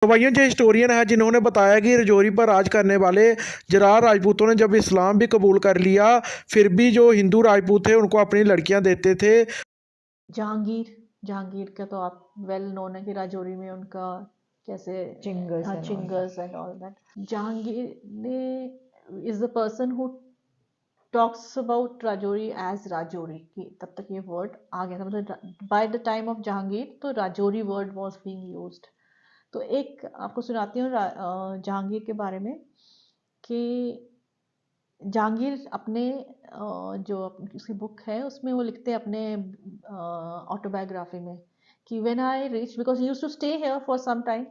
तो भाइयों, जो हिस्टोरियन है जिन्होंने बताया कि रजौरी पर राज करने वाले जरार राजपूतों ने जब इस्लाम भी कबूल कर लिया, फिर भी जो हिंदू राजपूत थे उनको अपनी लड़कियां देते थे। जहांगीर जहांगीर का तो आप वेल नोन है कि राजौरी में उनका कैसे चिंगस हाँ and all that. चिंगर्स एंड ऑल दैट। जहांगीर ने is the person who talks about Rajouri as Rajouri कि तब तक ये वर्ड आ गया था, मतलब by the time of Jahangir तो Rajouri word was being used. तो एक आपको सुनाती हूँ जहांगीर के बारे में कि जहांगीर अपने जो उसकी बुक है उसमें वो लिखते हैं अपने ऑटोबायोग्राफी में कि when I reach because used to stay here for some time.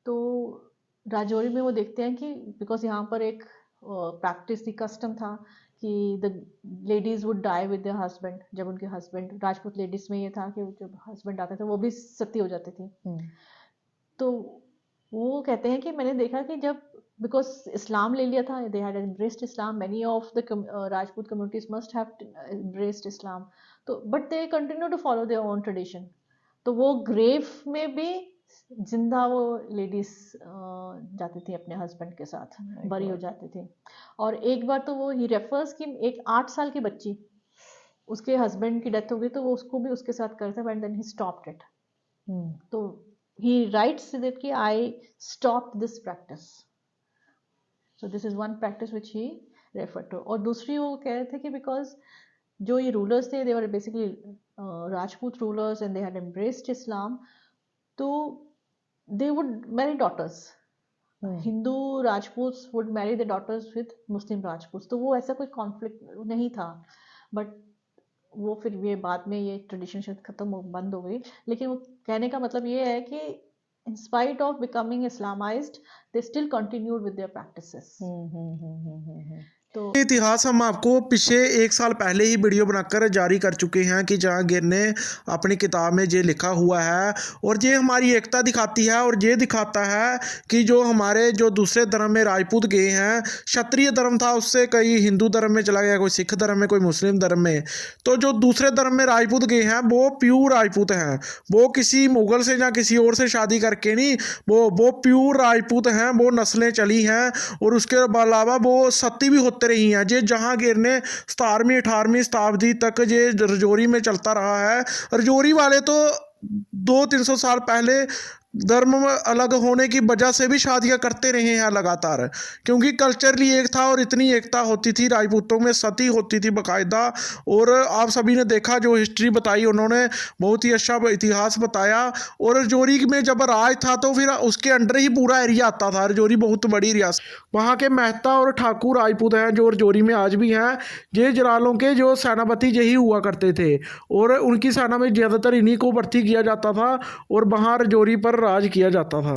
तो राजौरी में वो देखते हैं कि बिकॉज यहाँ पर एक प्रैक्टिस थी, कस्टम था कि the ladies would die with their husband. जब उनके हस्बैंड, राजपूत लेडीज में ये था कि जब हस्बैंड आते थे वो भी सती हो जाती थी। तो वो कहते हैं कि मैंने देखा कि जब बिकॉज इस्लाम ले लिया था, they had embraced Islam, many of the Rajput communities must have embraced Islam, तो but they continue to follow their own tradition. तो वो ग्रेव में भी जिंदा वो लेडीज जाती थी अपने हस्बैंड के साथ, बरी हो जाती थी। और एक बार तो वो ही रेफर्स कि एक 8 साल की बच्ची, उसके हस्बैंड की डेथ हो गई तो वो उसको भी उसके साथ करता, but then he stopped it. तो he writes that कि I stopped this practice. So this is one practice which he referred to. और दूसरी वो कह रहे थे कि because जो ये rulers थे, they were basically Rajput rulers and they had embraced Islam, तो they would marry daughters. Hindu Rajputs would marry their daughters with Muslim Rajputs. तो वो ऐसा कोई conflict नहीं था, but वो फिर ये बाद में ये ट्रेडिशन शायद खत्म बंद हो गई। लेकिन वो कहने का मतलब ये है कि in spite of becoming Islamized, they still continued with their practices. तो इतिहास हम आपको पिछले 1 साल पहले ही वीडियो बनाकर जारी कर चुके हैं कि जहांगीर ने अपनी किताब में ये लिखा हुआ है, और ये हमारी एकता दिखाती है और ये दिखाता है कि जो हमारे जो दूसरे धर्म में राजपूत गए हैं, क्षत्रिय धर्म था उससे कई हिंदू धर्म में चला गया, कोई सिख धर्म में, कोई मुस्लिम धर्म में। तो जो दूसरे धर्म में राजपूत गए हैं वो प्योर राजपूत हैं, वो किसी मुगल से या किसी और से शादी करके नहीं, वो प्योर राजपूत हैं, वो नस्लें चली हैं और उसके अलावा वो सती भी होते रही हैं। ये जहांगीर ने 17वीं 18वीं शताब्दी तक ये रजौरी में चलता रहा है। रजौरी वाले तो 200-300 साल पहले धर्म अलग होने की वजह से भी शादियां करते रहे हैं लगातार, क्योंकि कल्चरली एक था और इतनी एकता होती थी, राजपूतों में सती होती थी बाकायदा। और आप सभी ने देखा, जो हिस्ट्री बताई उन्होंने बहुत ही अच्छा इतिहास बताया। और रजौरी में जब राज था तो फिर उसके अंडर ही पूरा एरिया आता था। रजौरी बहुत बड़ी रियासत, वहाँ के मेहता और ठाकुर राजपूत हैं जो रजौरी में आज भी हैं। ये जरालों के जो सेनापति यही हुआ करते थे और उनकी सेना में ज़्यादातर इन्हीं को भर्ती किया जाता था और वहाँ रजौरी पर राज किया जाता था।